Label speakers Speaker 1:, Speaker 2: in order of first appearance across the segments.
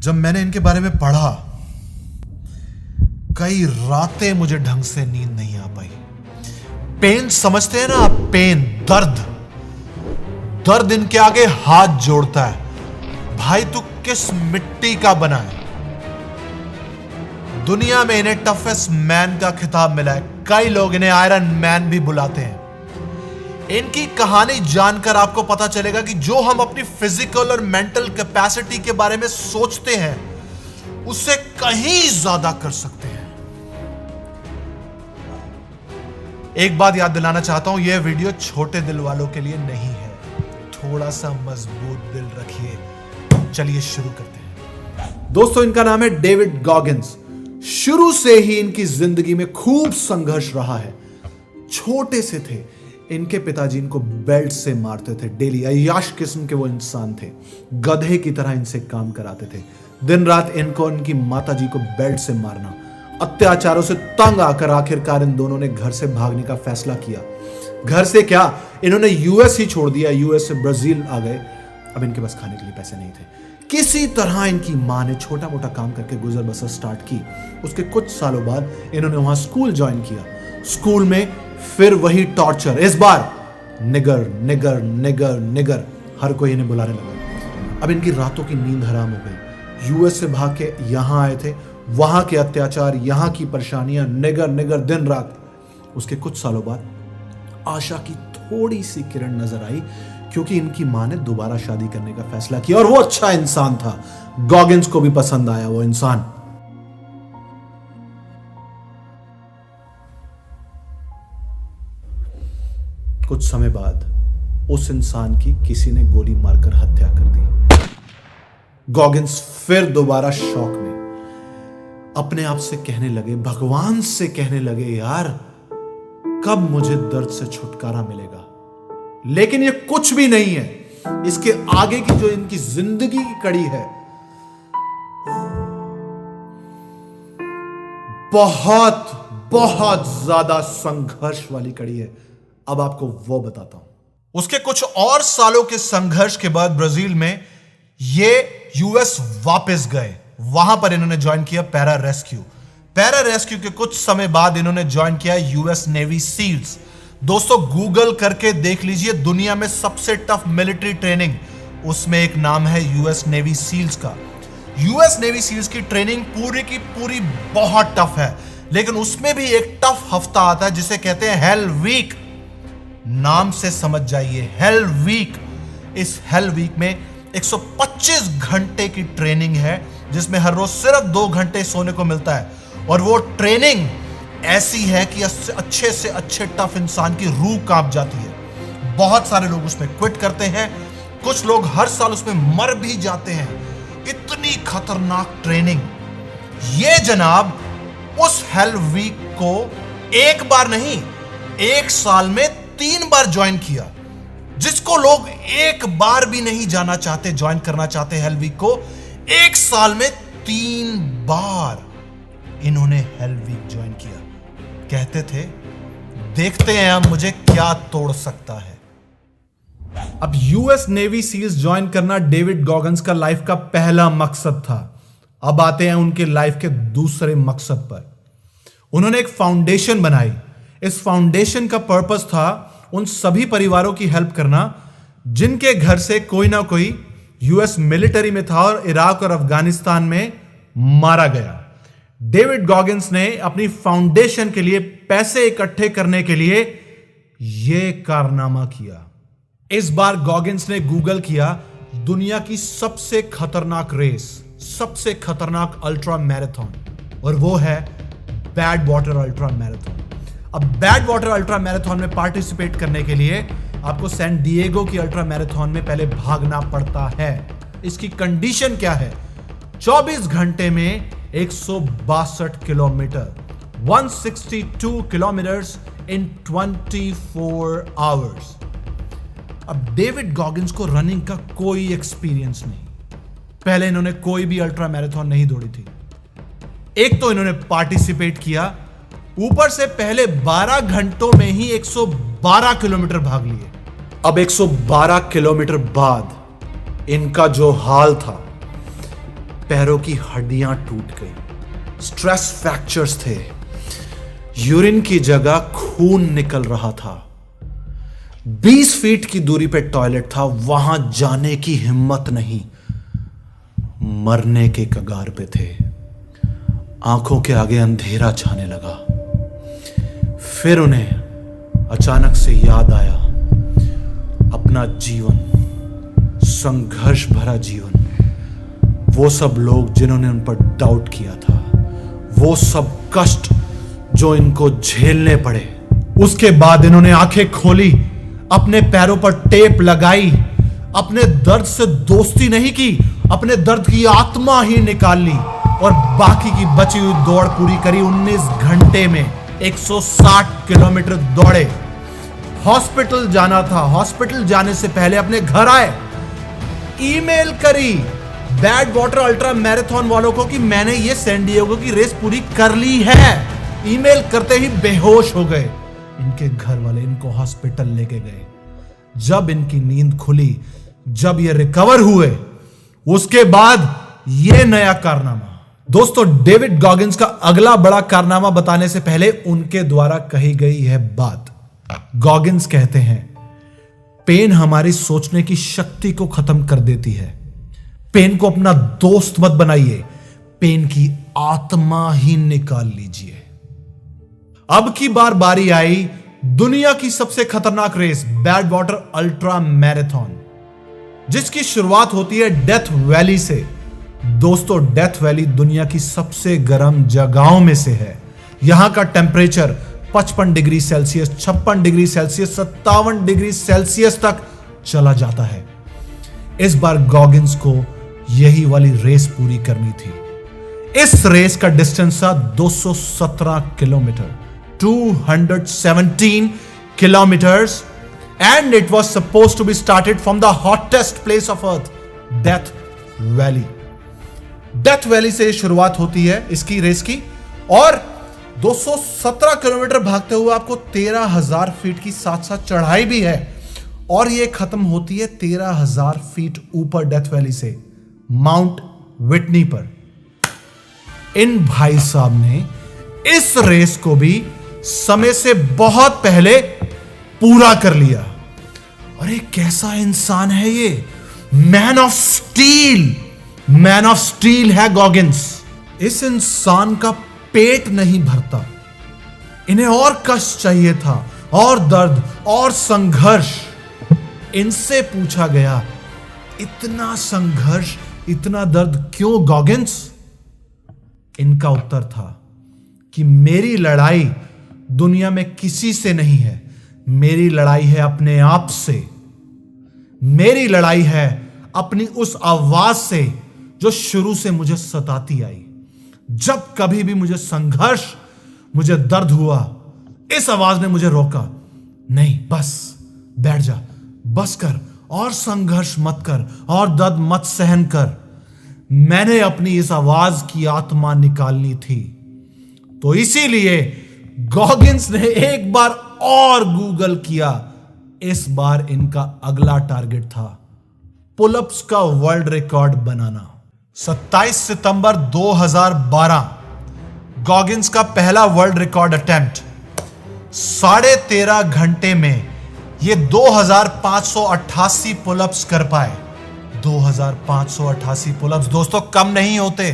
Speaker 1: जब मैंने इनके बारे में पढ़ा, कई रातें मुझे ढंग से नींद नहीं आ पाई। पेन समझते हैं ना आप? पेन, दर्द। दर्द इनके आगे हाथ जोड़ता है। भाई तू किस मिट्टी का बना है? दुनिया में इन्हें टफेस्ट मैन का खिताब मिला है। कई लोग इन्हें आयरन मैन भी बुलाते हैं। इनकी कहानी जानकर आपको पता चलेगा कि जो हम अपनी फिजिकल और मेंटल कैपेसिटी के बारे में सोचते हैं, उससे कहीं ज्यादा कर सकते हैं। एक बात याद दिलाना चाहता हूं, यह वीडियो छोटे दिल वालों के लिए नहीं है। थोड़ा सा मजबूत दिल रखिए। चलिए शुरू करते हैं। दोस्तों, इनका नाम है डेविड गॉगिंस। शुरू से ही इनकी जिंदगी में खूब संघर्ष रहा है। छोटे से थे, इनके पिताजी इनको बेल्ट से मारते थे डेली। अय्याश किस्म के वो इंसान थे। गधे की तरह इनसे काम कराते थे। दिन रात इनको इनकी माताजी को बेल्ट से मारना। अत्याचारों से तंग आकर आखिरकार इन दोनों ने घर से भागने का फैसला किया। घर से क्या, इन्होंने यूएस ही छोड़ दिया। यूएस से ब्राजील आ गए। अब इनके पास खाने के लिए पैसे नहीं थे। किसी तरह इनकी मां ने छोटा मोटा काम करके गुजर बसर स्टार्ट की। उसके कुछ सालों बाद इन्होंने वहां स्कूल ज्वाइन किया। स्कूल में फिर वही टॉर्चर। इस बार निगर निगर निगर निगर, हर कोई इन्हें बुलाने लगा। अब इनकी रातों की नींद हराम हो गई। यूएस से भाग के यहां आए थे। वहां के अत्याचार, यहां की परेशानियां, निगर निगर दिन रात। उसके कुछ सालों बाद आशा की थोड़ी सी किरण नजर आई, क्योंकि इनकी मां ने दोबारा शादी करने का फैसला किया। और वो अच्छा इंसान था। गॉगिंस को भी पसंद आया वो इंसान। कुछ समय बाद उस इंसान की किसी ने गोली मारकर हत्या कर दी। गॉगिंस फिर दोबारा शौक में अपने आप से कहने लगे, भगवान से कहने लगे, यार कब मुझे दर्द से छुटकारा मिलेगा। लेकिन ये कुछ भी नहीं है। इसके आगे की जो इनकी जिंदगी की कड़ी है, बहुत बहुत ज्यादा संघर्ष वाली कड़ी है। अब आपको वो बताता हूं। उसके कुछ और सालों के संघर्ष के बाद ब्राजील में ये यूएस वापस गए। वहां पर इन्होंने ज्वाइन किया पैरा रेस्क्यू। पैरा रेस्क्यू के कुछ समय बाद इन्होंने ज्वाइन किया यूएस नेवी सील्स। दोस्तों, गूगल करके देख लीजिए, दुनिया में सबसे टफ मिलिट्री ट्रेनिंग, उसमें एक नाम है यूएस नेवी सील्स का। यूएस नेवी सील्स की ट्रेनिंग पूरी की पूरी बहुत टफ है। लेकिन उसमें भी एक टफ हफ्ता आता है जिसे कहते हैं हेल वीक। नाम से समझ जाइए, हेल वीक। इस हेल वीक में 125 घंटे की ट्रेनिंग है, जिसमें हर रोज सिर्फ 2 घंटे सोने को मिलता है। और वो ट्रेनिंग ऐसी है कि अच्छे से अच्छे टफ इंसान की रूह कांप जाती है। बहुत सारे लोग उसमें क्विट करते हैं। कुछ लोग हर साल उसमें मर भी जाते हैं। इतनी खतरनाक ट्रेनिंग। ये जनाब उस हेल वीक को एक बार नहीं, 1 साल में 3 बार ज्वाइन किया। जिसको लोग एक बार भी नहीं जाना चाहते, ज्वाइन करना चाहते हेल वीक को, 1 साल में 3 बार इन्होंने हेल वीक ज्वाइन किया। कहते थे, देखते हैं अब मुझे क्या तोड़ सकता है। अब यूएस नेवी सील्स ज्वाइन करना डेविड गॉगिंस का लाइफ का पहला मकसद था। अब आते हैं उनके लाइफ के दूसरे मकसद पर। उन्होंने एक फाउंडेशन बनाई। इस फाउंडेशन का पर्पस था उन सभी परिवारों की हेल्प करना जिनके घर से कोई ना कोई यूएस मिलिट्री में था और इराक और अफगानिस्तान में मारा गया। डेविड गॉगिंस ने अपनी फाउंडेशन के लिए पैसे इकट्ठे करने के लिए यह कारनामा किया। इस बार गॉगिंस ने गूगल किया दुनिया की सबसे खतरनाक रेस, सबसे खतरनाक अल्ट्रा मैराथन, और वो है बैड वाटर अल्ट्रा मैराथन। अब बैड वाटर अल्ट्रा मैराथन में पार्टिसिपेट करने के लिए आपको सैन डिएगो की अल्ट्रा मैराथन में पहले भागना पड़ता है। इसकी कंडीशन क्या है? 24 घंटे में 162 किलोमीटर, 162 किलोमीटर्स इन 24 आवर्स। अब डेविड गॉगिंस को रनिंग का कोई एक्सपीरियंस नहीं। पहले इन्होंने कोई भी अल्ट्रा मैराथन नहीं दौड़ी थी। एक तो इन्होंने पार्टिसिपेट किया, ऊपर से पहले 12 घंटों में ही 112 किलोमीटर भाग लिए। अब 112 किलोमीटर बाद इनका जो हाल था, पैरों की हड्डियां टूट गई, स्ट्रेस फ्रैक्चर्स थे, यूरिन की जगह खून निकल रहा था, 20 फीट की दूरी पे टॉयलेट था, वहां जाने की हिम्मत नहीं, मरने के कगार पे थे। आंखों के आगे अंधेरा छाने लगा। फिर उन्हें अचानक से याद आया अपना जीवन, संघर्ष भरा जीवन, वो सब लोग जिन्होंने उन पर डाउट किया था, वो सब कष्ट जो इनको झेलने पड़े। उसके बाद इन्होंने आंखें खोली, अपने पैरों पर टेप लगाई, अपने दर्द से दोस्ती नहीं की, अपने दर्द की आत्मा ही निकाल ली और बाकी की बची हुई दौड़ पूरी करी। 19 घंटे में 160 किलोमीटर दौड़े। हॉस्पिटल जाना था, हॉस्पिटल जाने से पहले अपने घर आए, ईमेल करी बैड वाटर अल्ट्रा मैराथन वालों को कि मैंने ये सैन डिएगो की रेस पूरी कर ली है। ईमेल करते ही बेहोश हो गए। इनके घर वाले इनको हॉस्पिटल लेके गए। जब इनकी नींद खुली, जब ये रिकवर हुए, उसके बाद ये नया कारनामा। दोस्तों, डेविड गॉगिंस का अगला बड़ा कारनामा बताने से पहले उनके द्वारा कही गई है बात। गॉगिंस कहते हैं, पेन हमारी सोचने की शक्ति को खत्म कर देती है। पेन को अपना दोस्त मत बनाइए, पेन की आत्मा ही निकाल लीजिए। अब की बार बारी आई दुनिया की सबसे खतरनाक रेस, बैड वाटर अल्ट्रा मैराथन, जिसकी शुरुआत होती है डेथ वैली से। दोस्तों, डेथ वैली दुनिया की सबसे गर्म जगहों में से है। यहां का temperature 55 degree Celsius, 56 degree Celsius, 57 degree Celsius तक चला जाता है। इस बार गॉगिंस को यही वाली रेस पूरी करनी थी। इस रेस का डिस्टेंस था 217 kilometre, 217 kilometers, and it was supposed to be started from the hottest place of earth, Death Valley. Death valley से शुरुआत होती है इसकी रेस की, और 217 किलोमीटर भागते हुए आपको 13,000 फीट की साथ साथ चढ़ाई भी है, और ये खत्म होती है 13,000 फीट ऊपर डेथ वैली से, माउंट विटनी पर। इन भाई साहब ने इस रेस को भी समय से बहुत पहले पूरा कर लिया। अरे कैसा इंसान है ये, man of steel, man of steel है गॉगिंस। इस इंसान का पेट नहीं भरता, इन्हें और कष्ट चाहिए था, और दर्द और संघर्ष। इनसे पूछा गया, इतना संघर्ष, इतना दर्द क्यों गॉगिंस? इनका उत्तर था कि मेरी लड़ाई दुनिया में किसी से नहीं है, मेरी लड़ाई है अपने आप से। मेरी लड़ाई है अपनी उस आवाज से जो शुरू से मुझे सताती आई। जब कभी भी मुझे संघर्ष, मुझे दर्द हुआ, इस आवाज ने मुझे रोका, नहीं बस बैठ जा, बस कर, और संघर्ष मत कर, और दर्द मत सहन कर। मैंने अपनी इस आवाज की आत्मा निकालनी थी। तो इसीलिए गॉगिंस ने एक बार और गूगल किया। इस बार इनका अगला टारगेट था पुलअप्स का वर्ल्ड रिकॉर्ड बनाना। 27 सितंबर 2012 गॉगिंस का पहला वर्ल्ड रिकॉर्ड अटेम्प्ट। 13.5 घंटे में ये 2588 पुलअप्स कर पाए। 2588 पुलअप्स दोस्तों कम नहीं होते।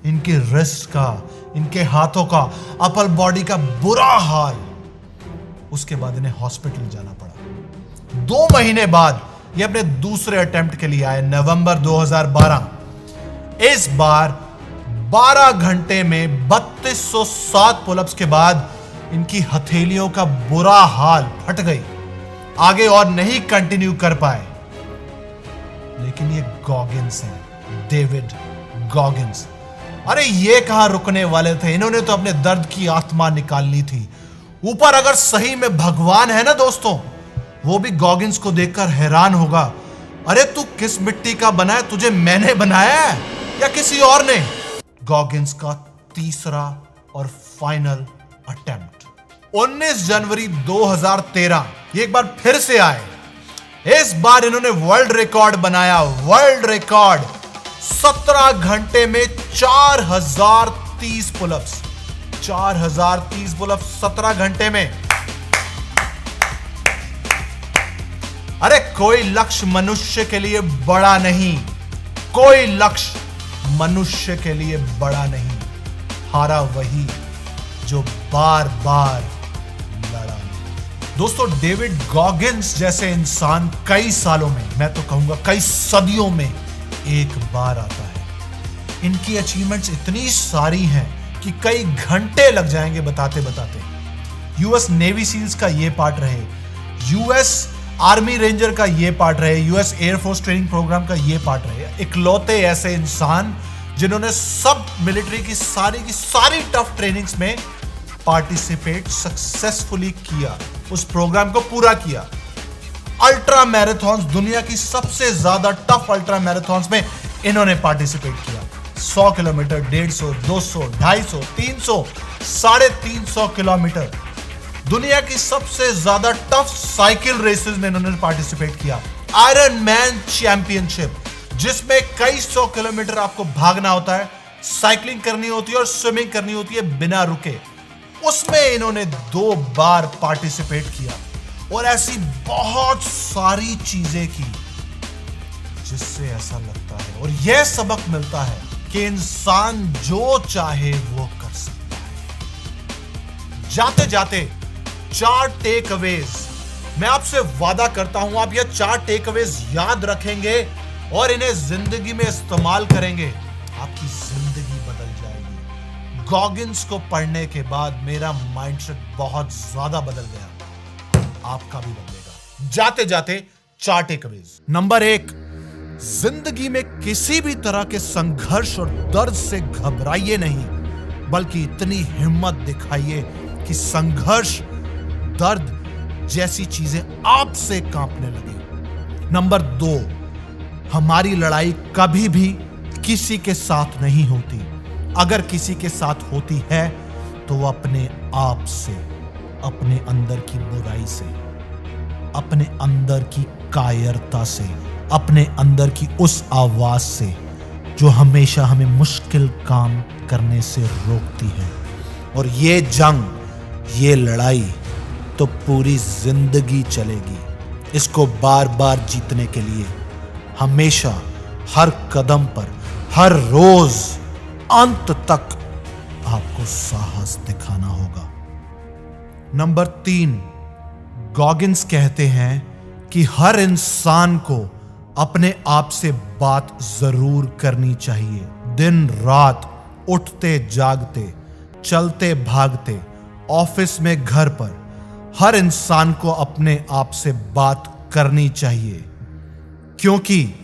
Speaker 1: इनके रिस्ट का, इनके हाथों का, अपर बॉडी का बुरा हाल। उसके बाद इन्हें हॉस्पिटल जाना पड़ा। 2 महीने बाद ये अपने दूसरे अटेम्प्ट के लिए आए, नवंबर 2012। इस बार 12 घंटे में 3207 पुलअप्स के बाद इनकी हथेलियों का बुरा हाल फट गई, आगे और नहीं कंटिन्यू कर पाए। लेकिन ये गॉगिंस हैं, डेविड गॉगिंस। अरे ये कहां रुकने वाले थे, इन्होंने तो अपने दर्द की आत्मा निकालनी थी। ऊपर अगर सही में भगवान है ना दोस्तों, वो भी गॉगिंस को देखकर हैरान होगा। अरे तू किस मिट्टी का बना है, तुझे मैंने बनाया है या किसी और ने? गॉगिंस का तीसरा और फाइनल अटेम्प्ट 19 जनवरी 2013 ये एक बार फिर से आए। इस बार इन्होंने वर्ल्ड रिकॉर्ड बनाया, वर्ल्ड रिकॉर्ड 17 घंटे में 4030 पुलअप्स, 4030 पुलअप्स 17 घंटे में। अरे कोई लक्ष्य मनुष्य के लिए बड़ा नहीं, कोई लक्ष्य मनुष्य के लिए बड़ा नहीं, हारा वही जो बार बार लड़ा। दोस्तों, डेविड गॉगिंस जैसे इंसान कई सालों में, मैं तो कहूंगा कई सदियों में एक बार आता है। इनकी अचीवमेंट्स इतनी सारी हैं कि कई घंटे लग जाएंगे बताते बताते। यूएस नेवी सील्स का ये पार्ट रहे, यूएस आर्मी रेंजर का ये पार्ट रहे, यूएस एयरफोर्स ट्रेनिंग प्रोग्राम का ये पार्ट रहे। इकलौते ऐसे इंसान जिन्होंने सब मिलिट्री की सारी टफ ट्रेनिंग्स में पार्टिसिपेट सक्सेसफुली किया, उस प्रोग्राम को पूरा किया। अल्ट्रा मैराथन्स, दुनिया की सबसे ज्यादा टफ अल्ट्रा मैराथन्स में इन्होंने पार्टिसिपेट किया। 100 किलोमीटर, 150, 200, 250, 300, 350 किलोमीटर, दुनिया की सबसे ज्यादा टफ साइकिल रेसेस में इन्होंने पार्टिसिपेट किया। आयरन मैन चैंपियनशिप, जिसमें कई 100 किलोमीटर आपको भागना होता है, साइकिलिंग करनी होती है और स्विमिंग करनी होती है बिना रुके, उसमें इन्होंने 2 बार पार्टिसिपेट किया। और ऐसी बहुत सारी चीजें की जिससे ऐसा लगता है और यह सबक मिलता है कि इंसान जो चाहे वो कर सकता है। जाते जाते 4 टेक अवेज, मैं आपसे वादा करता हूं आप ये 4 टेक अवेज याद रखेंगे और इन्हें जिंदगी में इस्तेमाल करेंगे, आपकी जिंदगी बदल जाएगी। गॉगिंस को पढ़ने के बाद मेरा माइंडसेट बहुत ज्यादा बदल गया, आपका भी बदलेगा। जाते जाते 4 टेक अवेज। नंबर 1, जिंदगी में किसी भी तरह के संघर्ष और दर्द से घबराइए नहीं, बल्कि इतनी हिम्मत दिखाइए कि संघर्ष, दर्द जैसी चीजें आपसे कांपने लगे। नंबर 2, हमारी लड़ाई कभी भी किसी के साथ नहीं होती, अगर किसी के साथ होती है तो वो अपने आप से, अपने अंदर की बुराई से, अपने अंदर की कायरता से, अपने अंदर की उस आवाज से जो हमेशा हमें मुश्किल काम करने से रोकती है। और ये जंग, ये लड़ाई तो पूरी जिंदगी चलेगी। इसको बार बार जीतने के लिए हमेशा, हर कदम पर, हर रोज, अंत तक आपको साहस दिखाना होगा। नंबर 3, गॉगिंस कहते हैं कि हर इंसान को अपने आप से बात जरूर करनी चाहिए। दिन रात, उठते जागते, चलते भागते, ऑफिस में, घर पर, हर इंसान को अपने आप से बात करनी चाहिए, क्योंकि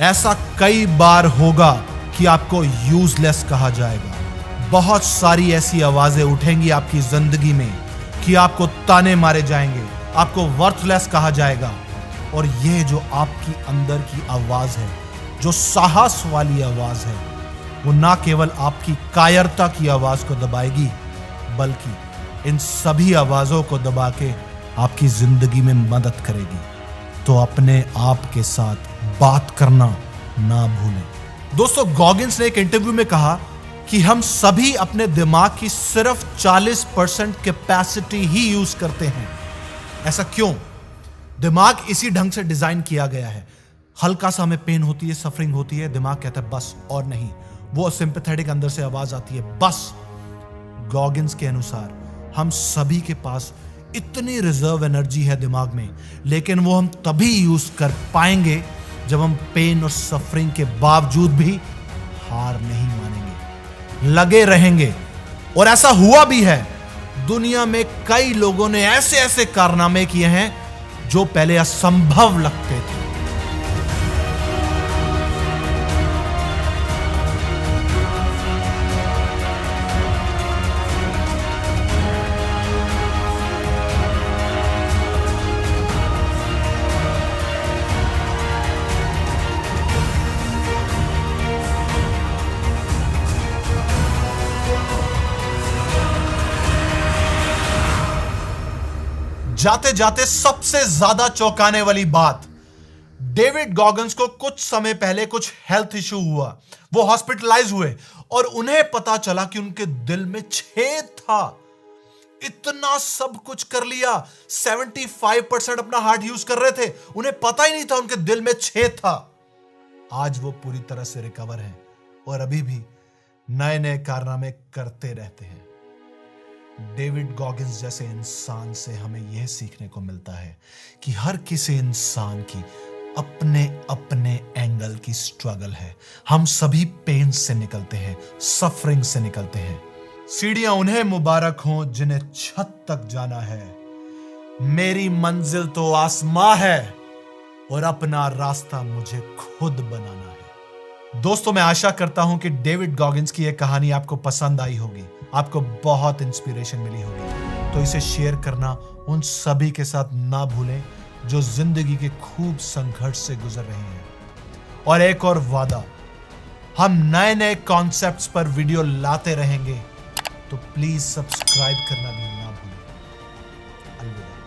Speaker 1: ऐसा कई बार होगा कि आपको यूजलेस कहा जाएगा। बहुत सारी ऐसी आवाजें उठेंगी आपकी जिंदगी में कि आपको ताने मारे जाएंगे, आपको वर्थलेस कहा जाएगा। और ये जो आपकी अंदर की आवाज है, जो साहस वाली आवाज है, वो ना केवल आपकी कायरता की आवाज को दबाएगी, बल्कि इन सभी आवाजों को दबा के आपकी जिंदगी में मदद करेगी। तो अपने आप के साथ बात करना ना भूलें। दोस्तों, गॉगिंस ने एक इंटरव्यू में कहा कि हम सभी अपने दिमाग की सिर्फ 40% कैपेसिटी ही यूज करते हैं। ऐसा क्यों? दिमाग इसी ढंग से डिजाइन किया गया है। हल्का सा हमें पेन होती है, सफरिंग होती है, दिमाग कहता है बस और नहीं। वो सिंपैथेटिक अंदर से आवाज आती है बस। गॉगिंस के अनुसार हम सभी के पास इतनी रिजर्व एनर्जी है दिमाग में, लेकिन वो हम तभी यूज कर पाएंगे जब हम पेन और सफरिंग के बावजूद भी हार नहीं मानेंगे, लगे रहेंगे। और ऐसा हुआ भी है। दुनिया में कई लोगों ने ऐसे ऐसे कारनामे किए हैं जो पहले असंभव लगते थे। जाते जाते सबसे ज्यादा चौंकाने वाली बात, डेविड गॉगन्स को कुछ समय पहले कुछ हेल्थ इश्यू हुआ, वो हॉस्पिटलाइज हुए और उन्हें पता चला कि उनके दिल में छेद था। इतना सब कुछ कर लिया, 75% अपना हार्ट यूज कर रहे थे, उन्हें पता ही नहीं था उनके दिल में छेद था। आज वो पूरी तरह से रिकवर हैं और अभी भी नए नए कारनामे करते रहते हैं। डेविड गॉगिन्स जैसे इंसान से हमें यह सीखने को मिलता है कि हर किसी इंसान की अपने अपने एंगल की स्ट्रगल है। हम सभी पेन से निकलते हैं, सफरिंग से निकलते हैं। सीढ़ियां उन्हें मुबारक हों जिन्हें छत तक जाना है। मेरी मंजिल तो आसमां है और अपना रास्ता मुझे खुद बनाना है। दोस्तों, मैं आशा करता हूं कि डेविड गॉगिन्स की यह कहानी आपको पसंद आई होगी, आपको बहुत इंस्पिरेशन मिली होगी। तो इसे शेयर करना उन सभी के साथ ना भूलें जो जिंदगी के खूब संघर्ष से गुजर रहे हैं। और एक और वादा, हम नए नए कॉन्सेप्ट्स पर वीडियो लाते रहेंगे, तो प्लीज सब्सक्राइब करना भी ना भूलें। अलविदा।